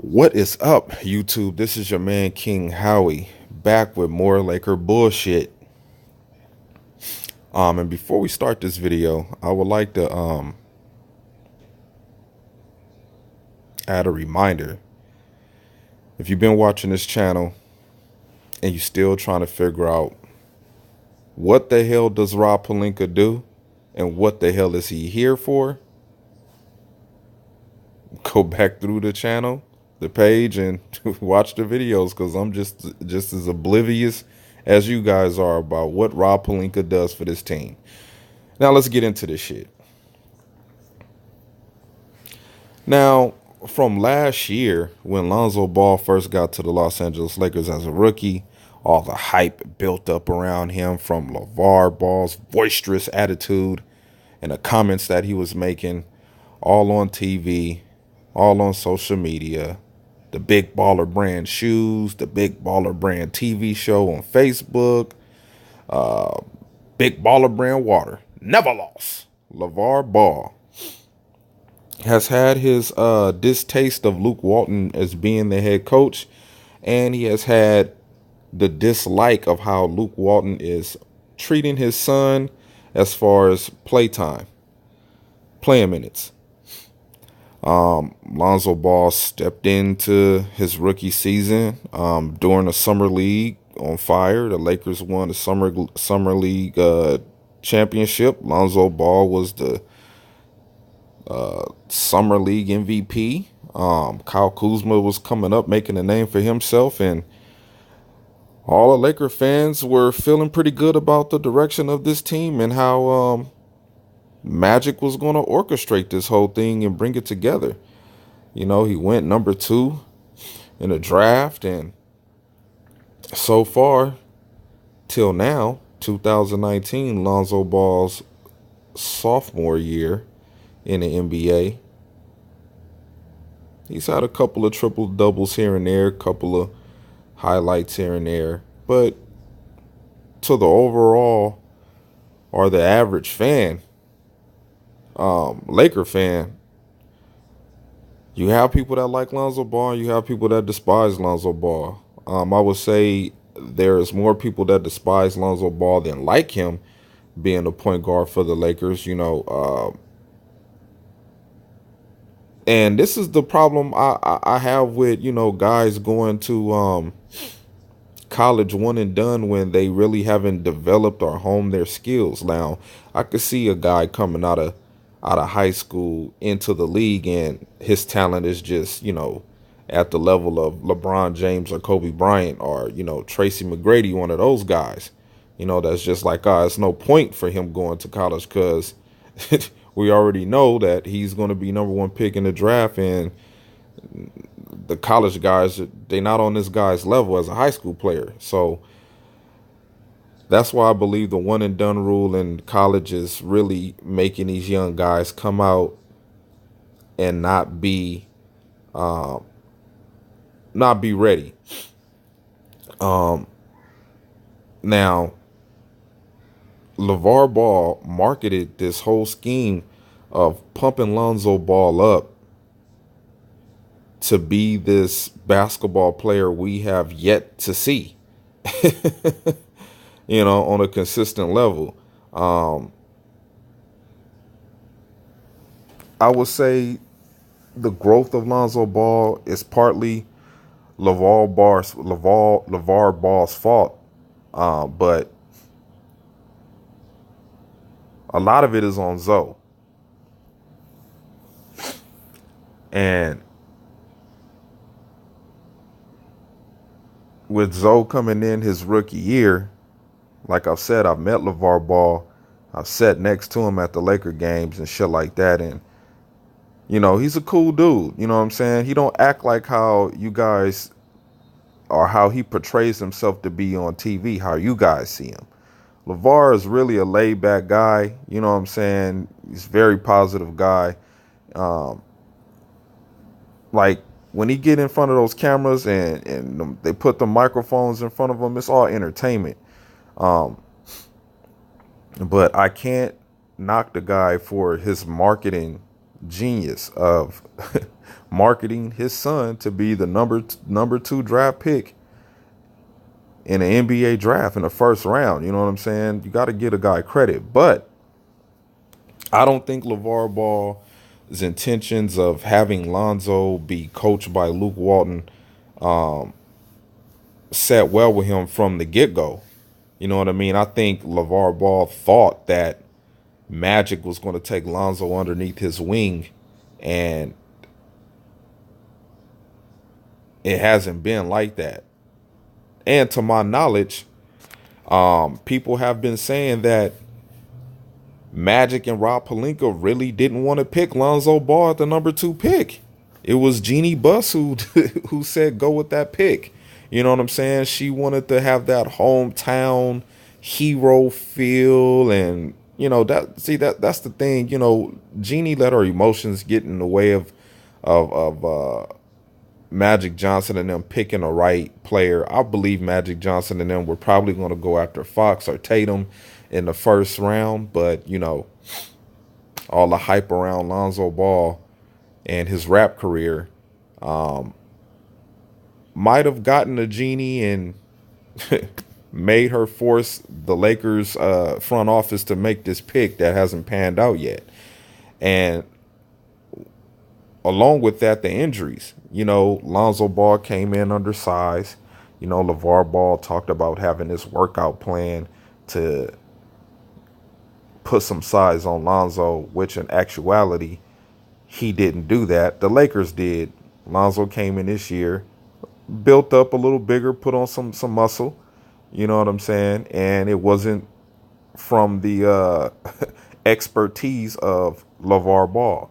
What is up, YouTube? This is your man King Howie back with more Laker bullshit. And before we start this video, I would like to add a reminder. If you've been watching this channel and you're still trying to figure out what the hell does Rob Pelinka do and what the hell is he here for, go back through the channel, the page, and watch the videos because I'm just as oblivious as you guys are about what Rob Pelinka does for this team. Now let's get into this shit. Now, from last year, when Lonzo Ball first got to the Los Angeles Lakers as a rookie, all the hype built up around him from Lavar Ball's boisterous attitude and the comments that he was making, all on TV, all on social media, the Big Baller Brand shoes, the Big Baller Brand TV show on Facebook, Big Baller Brand water, never lost. Lavar Ball has had his distaste of Luke Walton as being the head coach, and he has had the dislike of how Luke Walton is treating his son as far as playing minutes. Lonzo Ball stepped into his rookie season during the summer league on fire. The Lakers won the summer league championship. Lonzo Ball was the summer league MVP. Kyle Kuzma was coming up, making a name for himself, and all the Laker fans were feeling pretty good about the direction of this team and how Magic was going to orchestrate this whole thing and bring it together. You know, he went number 2 in the draft, and so far, till now, 2019, Lonzo Ball's sophomore year in the NBA, he's had a couple of triple doubles here and there, a couple of highlights here and there, but to the overall or the average fan, Laker fan, you have people that like Lonzo Ball, you have people that despise Lonzo Ball. I would say there's more people that despise Lonzo Ball than like him being the point guard for the Lakers, and this is the problem I have with, guys going to college one and done when they really haven't developed or honed their skills. Now, I could see a guy coming out of high school into the league and his talent is just, at the level of LeBron James or Kobe Bryant or, Tracy McGrady, one of those guys. That's just like, it's no point for him going to college because we already know that he's going to be number 1 pick in the draft, and the college guys, they're not on this guy's level as a high school player. So that's why I believe the one and done rule in college is really making these young guys come out and not be ready. Now, LeVar Ball marketed this whole scheme of pumping Lonzo Ball up to be this basketball player we have yet to see, on a consistent level. I would say the growth of Lonzo Ball is partly LeVar Ball's fault, but a lot of it is on Zoe. And with Zoe coming in his rookie year, like I've said, I've met LeVar Ball. I've sat next to him at the Laker games and shit like that. And, he's a cool dude. You know what I'm saying? He don't act like how you guys, or how he portrays himself to be on TV, how you guys see him. LeVar is really a laid-back guy. You know what I'm saying? He's a very positive guy. Like, when he get in front of those cameras and they put the microphones in front of him, it's all entertainment. But I can't knock the guy for his marketing genius of marketing his son to be the number two draft pick in an NBA draft in the first round. You know what I'm saying? You got to give a guy credit. But I don't think LeVar Ball's intentions of having Lonzo be coached by Luke Walton sat well with him from the get go. You know what I mean? I think LeVar Ball thought that Magic was going to take Lonzo underneath his wing, and it hasn't been like that. And to my knowledge, people have been saying that Magic and Rob Pelinka really didn't want to pick Lonzo Ball at the number two pick. It was Jeannie Buss who who said go with that pick. You know what I'm saying? She wanted to have that hometown hero feel, and that's the thing. Jeannie let her emotions get in the way of Magic Johnson and them picking a right player. I believe Magic Johnson and them were probably going to go after Fox or Tatum in the first round, but all the hype around Lonzo Ball and his rap career might have gotten to Jeannie and made her force the Lakers front office to make this pick that hasn't panned out yet. And along with that, the injuries. Lonzo Ball came in undersized. LeVar Ball talked about having this workout plan to put some size on Lonzo, which in actuality, he didn't do that. The Lakers did. Lonzo came in this year, built up a little bigger, put on some muscle. You know what I'm saying? And it wasn't from the expertise of LeVar Ball.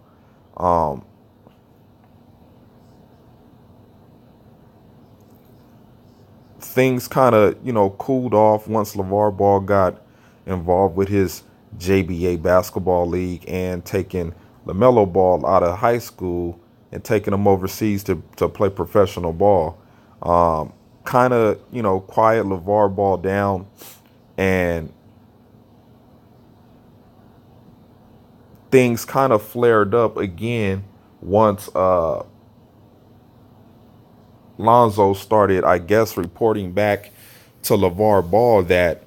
Things kind of, cooled off once LeVar Ball got involved with his JBA basketball league and taking LaMelo Ball out of high school and taking him overseas to play professional ball. Kind of, quiet LeVar Ball down, and things kind of flared up again once Lonzo started, I guess, reporting back to LeVar Ball that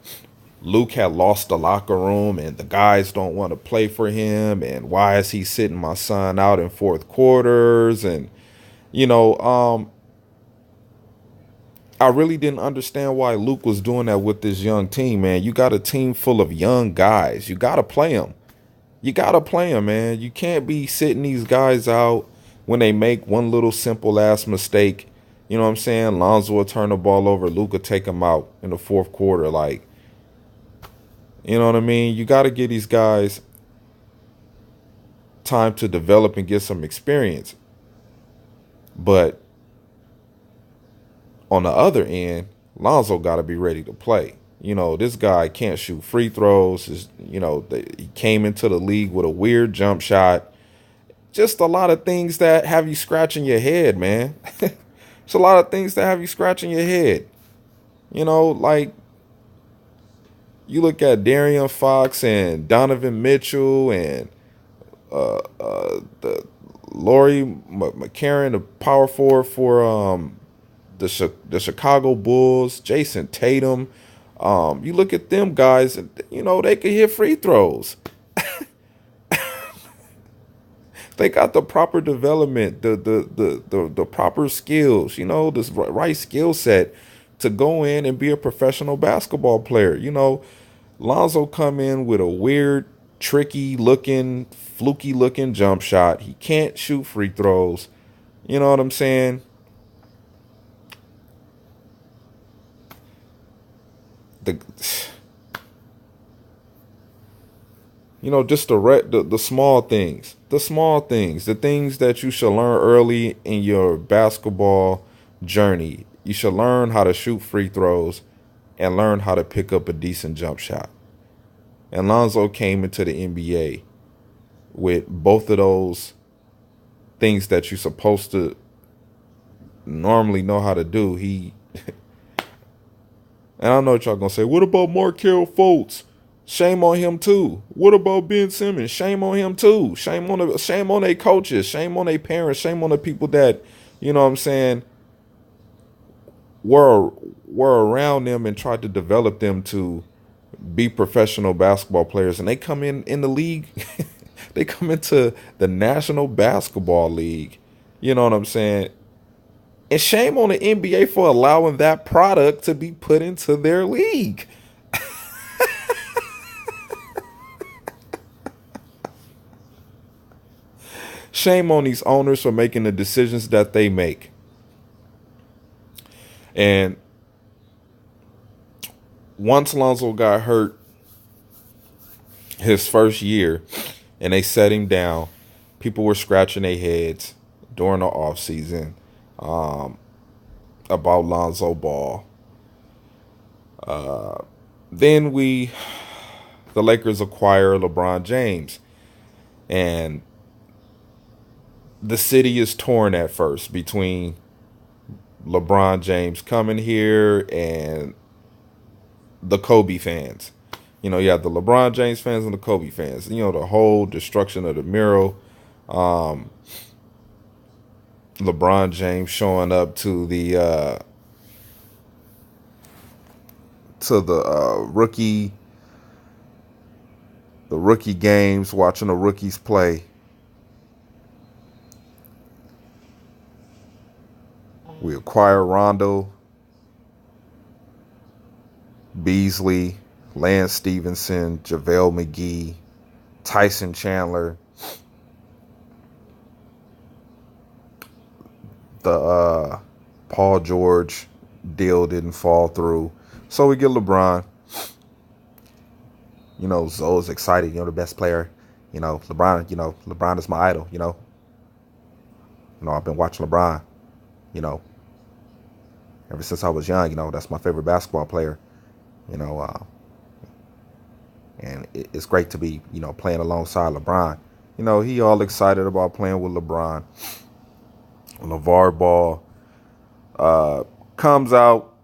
Luke had lost the locker room and the guys don't want to play for him, and why is he sitting my son out in fourth quarters? And I really didn't understand why Luke was doing that with this young team, man. You got a team full of young guys. You got to play them. You got to play them, man. You can't be sitting these guys out when they make one little simple ass mistake. You know what I'm saying? Lonzo will turn the ball over. Luke will take him out in the fourth quarter. Like, you know what I mean? You got to give these guys time to develop and get some experience. But on the other end, Lonzo got to be ready to play. This guy can't shoot free throws. He came into the league with a weird jump shot. Just a lot of things that have you scratching your head, man. It's a lot of things that have you scratching your head. Like you look at Darian Fox and Donovan Mitchell and the Laurie McCarron, the power forward for the Chicago Bulls, Jason Tatum. You look at them guys, and they can hit free throws. They got the proper development, the proper skills, this right skill set to go in and be a professional basketball player. Lonzo come in with a weird, tricky looking, fluky looking jump shot. He can't shoot free throws. You know what I'm saying? Just the small things, the things that you should learn early in your basketball journey. You should learn how to shoot free throws and learn how to pick up a decent jump shot. And Lonzo came into the NBA with both of those things that you're supposed to normally know how to do. And I know what y'all gonna say. What about Markelle Fultz? Shame on him too. What about Ben Simmons? Shame on him too. Shame on their coaches. Shame on their parents. Shame on the people that, you know what I'm saying, were were around them and tried to develop them to be professional basketball players. And they come in the league. They come into the National Basketball League. You know what I'm saying? And shame on the NBA for allowing that product to be put into their league. Shame on these owners for making the decisions that they make. And once Lonzo got hurt his first year and they set him down, people were scratching their heads during the offseason about Lonzo Ball. Then the Lakers acquire LeBron James. And the city is torn at first between LeBron James coming here and the Kobe fans. You know, you have the LeBron James fans and the Kobe fans. You know, the whole destruction of the mural. LeBron James showing up to the rookie games, watching the rookies play. We acquire Rondo, Beasley, Lance Stevenson, JaVale McGee, Tyson Chandler. The Paul George deal didn't fall through. So we get LeBron. You know, Zoe's excited, you know, the best player. LeBron is my idol, I've been watching LeBron, you know, ever since I was young, that's my favorite basketball player, you know, and it's great to be, playing alongside LeBron. He all excited about playing with LeBron. Lavar Ball comes out.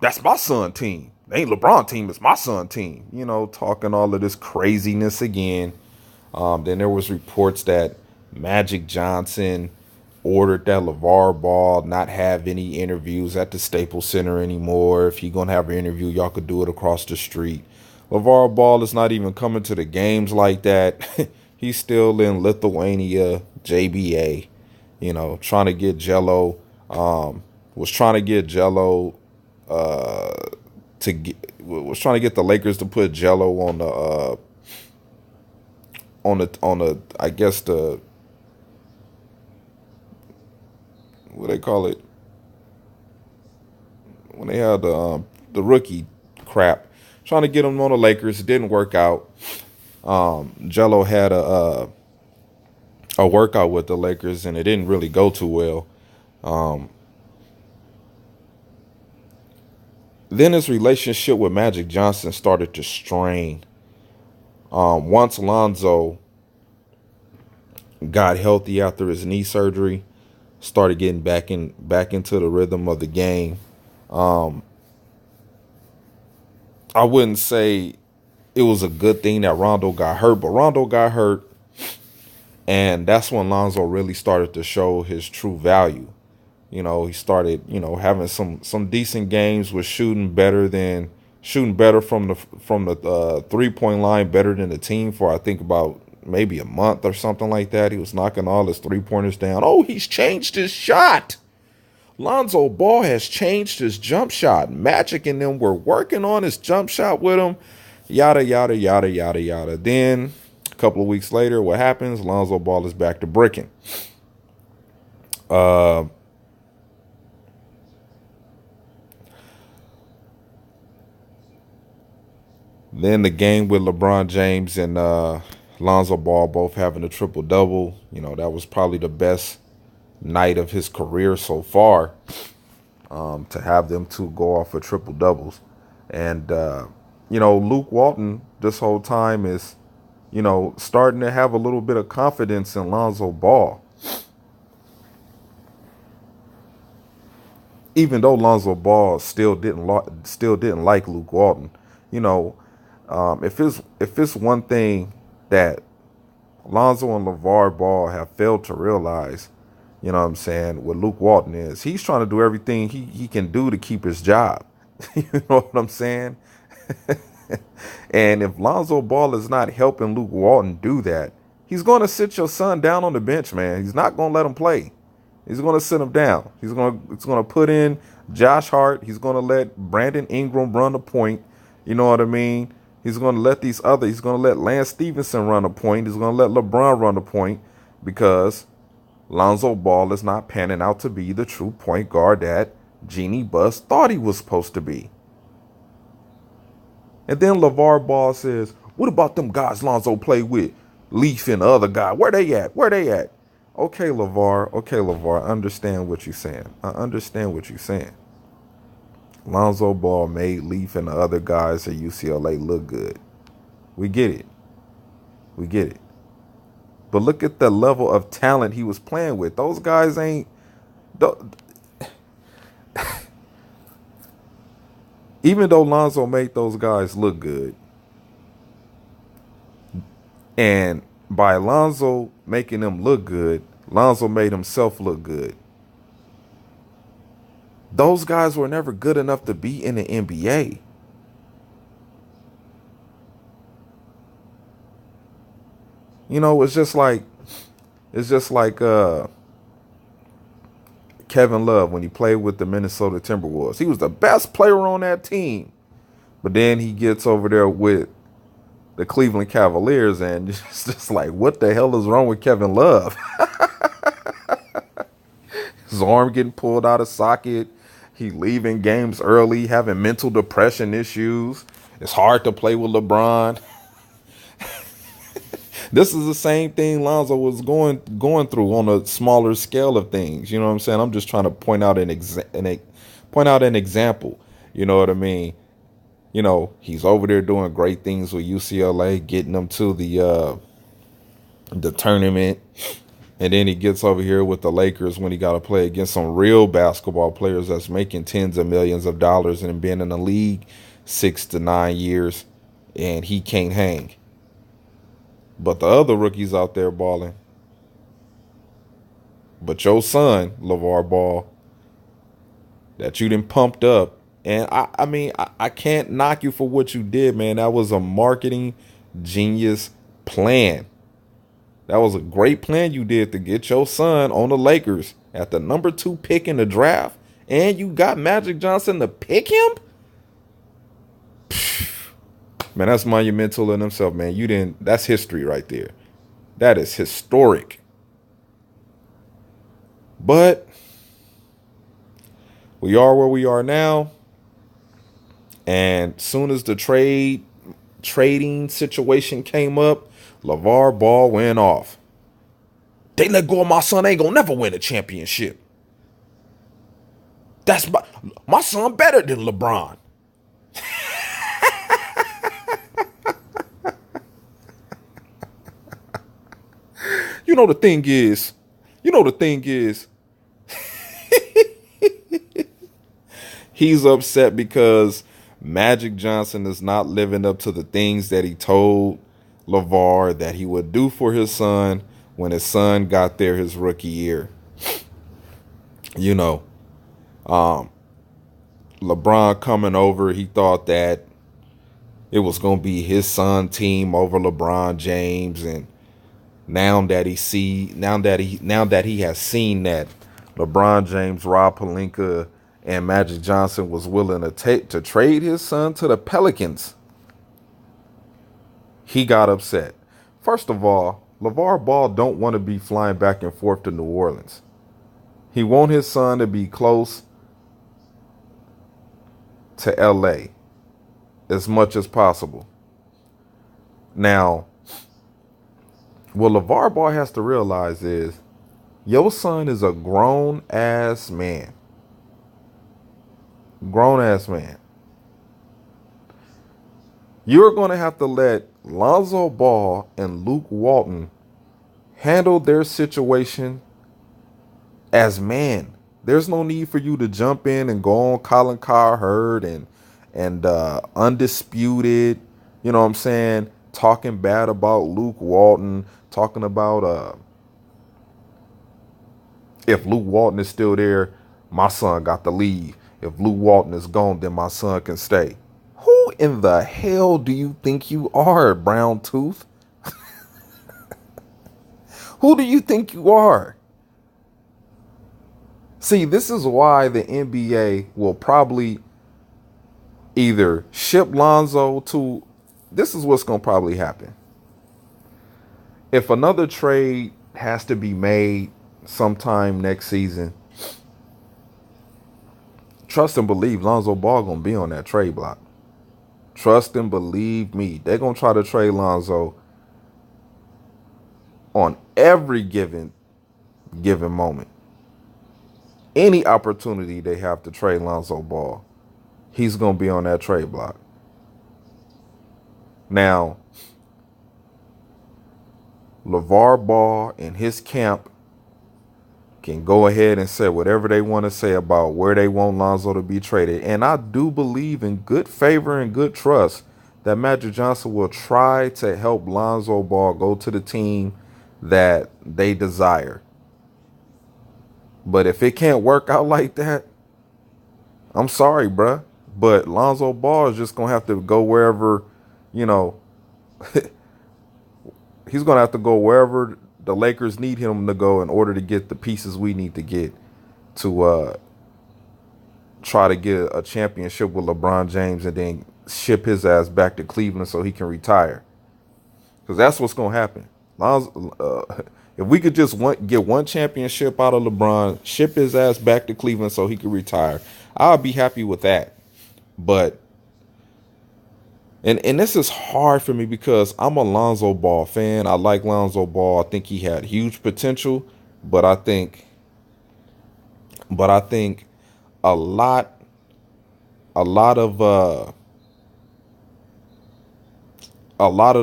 That's my son team. It ain't LeBron team. It's my son team. Talking all of this craziness again. Then there was reports that Magic Johnson ordered that LeVar Ball not have any interviews at the Staples Center anymore. If you're going to have an interview, y'all could do it across the street. LeVar Ball is not even coming to the games like that. He's still in Lithuania, JBA, trying to get Jello. Was trying to get Jello was trying to get the Lakers to put Jello on the I guess the what they call it when they had the rookie crap, trying to get him on the Lakers. It didn't work out. Jello had a workout with the Lakers and it didn't really go too well. Then his relationship with Magic Johnson started to strain. Once Lonzo got healthy after his knee surgery, started getting back into the rhythm of the game. I wouldn't say it was a good thing that Rondo got hurt, but Rondo got hurt, and that's when Lonzo really started to show his true value. He started, having some decent games, was shooting better from the 3-point line, better than the team for I think about maybe a month or something like that. He was knocking all his 3-pointers down. Oh, he's changed his shot. Lonzo Ball has changed his jump shot. Magic and them were working on his jump shot with him. Yada, yada, yada, yada, yada. Then a couple of weeks later, what happens? Lonzo Ball is back to bricking. Then the game with LeBron James and Lonzo Ball both having a triple-double. That was probably the best night of his career so far, to have them two go off for triple-doubles. And, Luke Walton this whole time is, starting to have a little bit of confidence in Lonzo Ball. Even though Lonzo Ball still didn't like Luke Walton, If it's one thing that Lonzo and LeVar Ball have failed to realize, you know what I'm saying, what Luke Walton is, he's trying to do everything he can do to keep his job. You know what I'm saying? And if Lonzo Ball is not helping Luke Walton do that, he's going to sit your son down on the bench, man. He's not going to let him play. He's going to sit him down. It's going to put in Josh Hart. He's going to let Brandon Ingram run the point. You know what I mean? He's going to let he's going to let Lance Stevenson run the point. He's going to let LeBron run the point because Lonzo Ball is not panning out to be the true point guard that Jeannie Buss thought he was supposed to be. And then LeVar Ball says, what about them guys Lonzo played with? Leaf and the other guy. Where they at? Where they at? Okay, LeVar. Okay, LeVar. I understand what you're saying. I understand what you're saying. Lonzo Ball made Leaf and the other guys at UCLA look good. We get it. We get it. But look at the level of talent he was playing with. Those guys ain't... Even though Lonzo made those guys look good, and by Lonzo making them look good, Lonzo made himself look good. Those guys were never good enough to be in the NBA. You know, it's just like Kevin Love when he played with the Minnesota Timberwolves. He was the best player on that team. But then he gets over there with the Cleveland Cavaliers and just like, what the hell is wrong with Kevin Love? His arm getting pulled out of socket. He leaving games early, having mental depression issues. It's hard to play with LeBron. This is the same thing Lonzo was going through on a smaller scale of things. You know what I'm saying? I'm just trying to point out an example. You know what I mean? You know, he's over there doing great things with UCLA, getting them to the tournament. And then he gets over here with the Lakers when he got to play against some real basketball players that's making tens of millions of dollars and been in the league 6 to 9 years, and he can't hang. But the other rookies out there balling. But your son, LeVar Ball, that you done pumped up. And I mean, I can't knock you for what you did, man. That was a marketing genius plan. That was a great plan you did to get your son on the Lakers at the number 2 pick in the draft. And you got Magic Johnson to pick him? Man, that's monumental in himself, man. That's history right there. That is historic. But we are where we are now. And soon as the trading situation came up, LeVar Ball went off. They let go of my son, ain't gonna never win a championship. That's my son better than LeBron. You know the thing is, he's upset because Magic Johnson is not living up to the things that he told LeVar that he would do for his son when his son got there his rookie year. You know, LeBron coming over, he thought that it was going to be his son team over LeBron James, and now that he has seen that LeBron James, Rob Pelinka, and Magic Johnson was willing to trade his son to the Pelicans, he got upset. First of all, LeVar Ball don't want to be flying back and forth to New Orleans. He want his son to be close to LA as much as possible. Now, what LeVar Ball has to realize is your son is a grown-ass man. Grown-ass man. You're going to have to let Lonzo Ball and Luke Walton handle their situation as men. There's no need for you to jump in and go on Colin Cowherd and Undisputed You know what I'm saying? Talking bad about Luke Walton, talking about if Luke Walton is still there, my son got to leave. If Luke Walton is gone, then my son can stay. Who in the hell do you think you are, Brown Tooth? Who do you think you are? See, this is why the NBA will probably either ship Lonzo to. This is what's going to probably happen. If another trade has to be made sometime next season, trust and believe Lonzo Ball going to be on that trade block. Trust and believe me. They're going to try to trade Lonzo on every given moment. Any opportunity they have to trade Lonzo Ball, he's going to be on that trade block. Now, Lavar Ball and his camp can go ahead and say whatever they want to say about where they want Lonzo to be traded. And I do believe in good favor and good trust that Magic Johnson will try to help Lonzo Ball go to the team that they desire. But if it can't work out like that, I'm sorry, bruh. But Lonzo Ball is just going to have to go wherever, you know, he's going to have to go wherever the Lakers need him to go in order to get the pieces we need to get to try to get a championship with LeBron James and then ship his ass back to Cleveland so he can retire. Because that's what's going to happen. If we could just get one championship out of LeBron, ship his ass back to Cleveland so he could retire, I'll be happy with that. But and this is hard for me because I'm a Lonzo Ball fan. I like Lonzo Ball. I think he had huge potential, but I think a lot of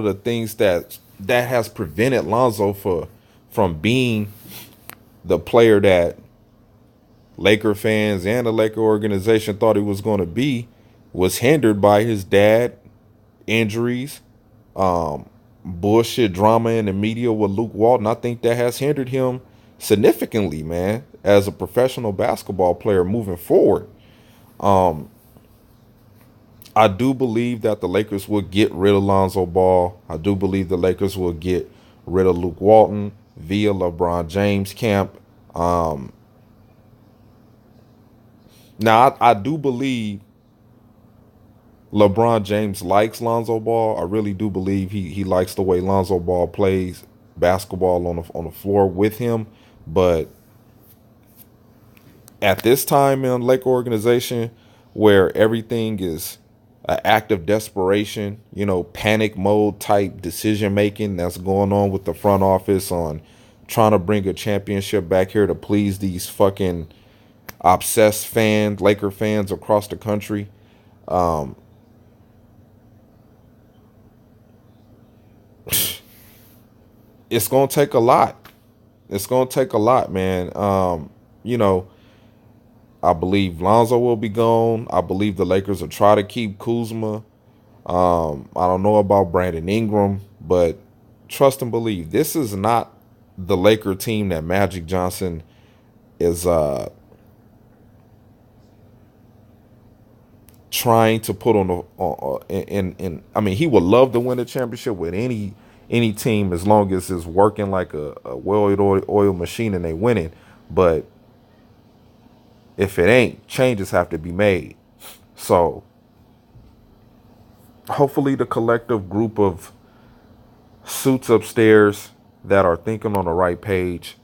the things that has prevented Lonzo from being the player that Laker fans and the Laker organization thought he was going to be was hindered by his dad, injuries, bullshit drama in the media with Luke Walton. I think that has hindered him significantly, man, as a professional basketball player moving forward. I do believe that the Lakers will get rid of Lonzo Ball. I do believe the Lakers will get rid of Luke Walton via LeBron James camp. Now, I do believe LeBron James likes Lonzo Ball. I really do believe he likes the way Lonzo Ball plays basketball on the floor with him. But at this time in the Laker organization, where everything is an act of desperation, you know, panic mode type decision making that's going on with the front office on trying to bring a championship back here to please these fucking obsessed fans, Laker fans across the country. It's going to take a lot. It's going to take a lot, man. You know, I believe Lonzo will be gone. I believe the Lakers will try to keep Kuzma. I don't know about Brandon Ingram, but trust and believe this is not the Laker team that Magic Johnson is trying to put on the I mean, he would love to win a championship with any team as long as it's working like a well-oiled machine and they winning. But if it ain't, changes have to be made. So hopefully the collective group of suits upstairs that are thinking on the right page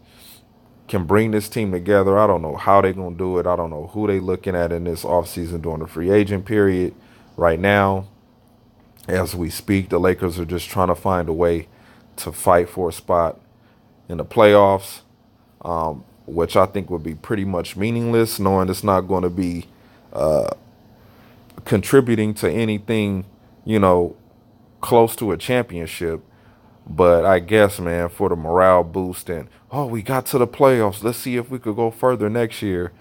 can bring this team together. I don't know how they're going to do it. I don't know who they looking at in this offseason during the free agent period. Right now, as we speak, the Lakers are just trying to find a way to fight for a spot in the playoffs, which I think would be pretty much meaningless, knowing it's not going to be contributing to anything, you know, close to a championship. But I guess, man, for the morale boost and, oh, we got to the playoffs, let's see if we could go further next year.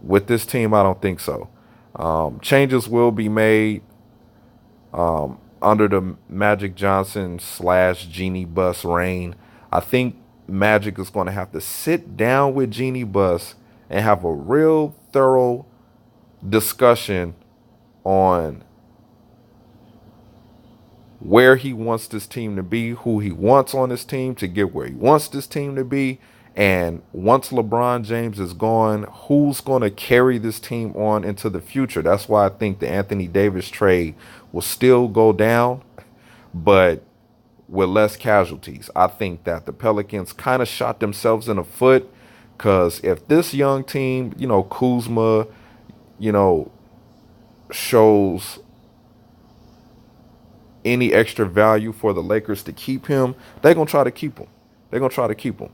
With this team, I don't think so. Changes will be made. under the Magic Johnson slash Jeannie Buss reign, I think Magic is going to have to sit down with Jeannie Buss and have a real thorough discussion on where he wants this team to be, who he wants on this team to get where he wants this team to be. And once LeBron James is gone, who's going to carry this team on into the future? That's why I think the Anthony Davis trade will still go down, but with less casualties. I think that the Pelicans kind of shot themselves in the foot because if this young team, Kuzma, you know, shows any extra value for the Lakers to keep him, they're going to try to keep him. They're going to try to keep him.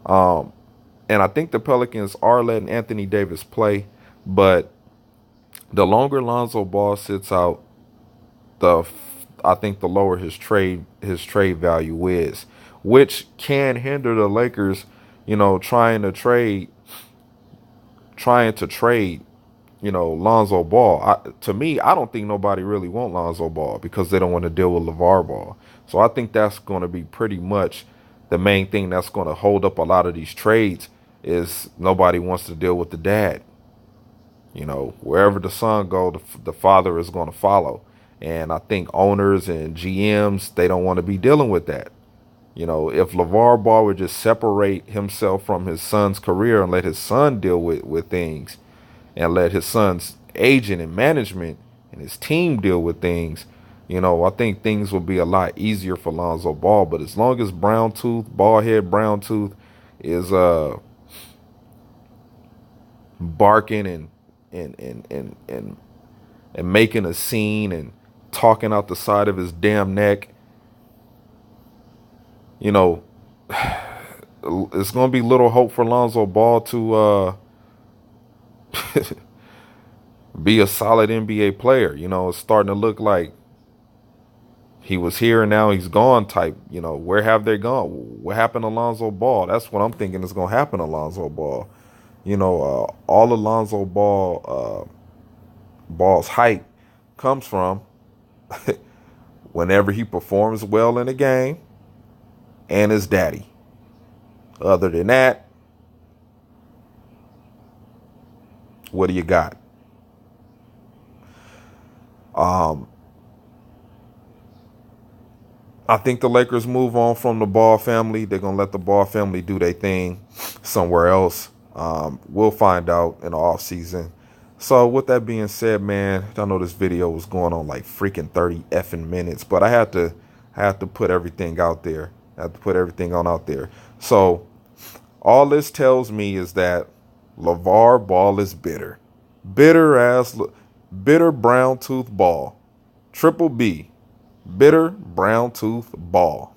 And I think the Pelicans are letting Anthony Davis play, but the longer Lonzo Ball sits out, I think the lower his trade value is, which can hinder the Lakers, trying to trade, Lonzo Ball. To me, I don't think nobody really want Lonzo Ball because they don't want to deal with Lavar Ball. So I think that's going to be pretty much the main thing that's going to hold up a lot of these trades is nobody wants to deal with the dad. Wherever the son go, the father is going to follow. And I think owners and GMs, they don't want to be dealing with that. If LeVar Ball would just separate himself from his son's career and let his son deal with things and let his son's agent and management and his team deal with things, I think things will be a lot easier for Lonzo Ball. But as long as Brown Tooth is barking and making a scene and talking out the side of his damn neck, it's going to be little hope for Lonzo Ball to be a solid NBA player. It's starting to look like he was here and now he's gone type. Where have they gone? What happened to Lonzo Ball? That's what I'm thinking is going to happen to Lonzo Ball. All Alonzo Ball's hype comes from whenever he performs well in a game and his daddy. Other than that, what do you got? I think the Lakers move on from the Ball family. They're going to let the Ball family do their thing somewhere else. We'll find out in the offseason. So with that being said, man, I know this video was going on like freaking 30 effing minutes, but I had to put everything out there. I had to put everything on out there. So all this tells me is that LeVar Ball is bitter. Bitter brown tooth ball. Triple B. Bitter brown tooth ball.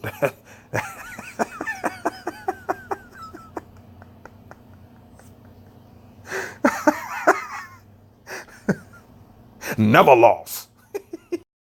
Never lost.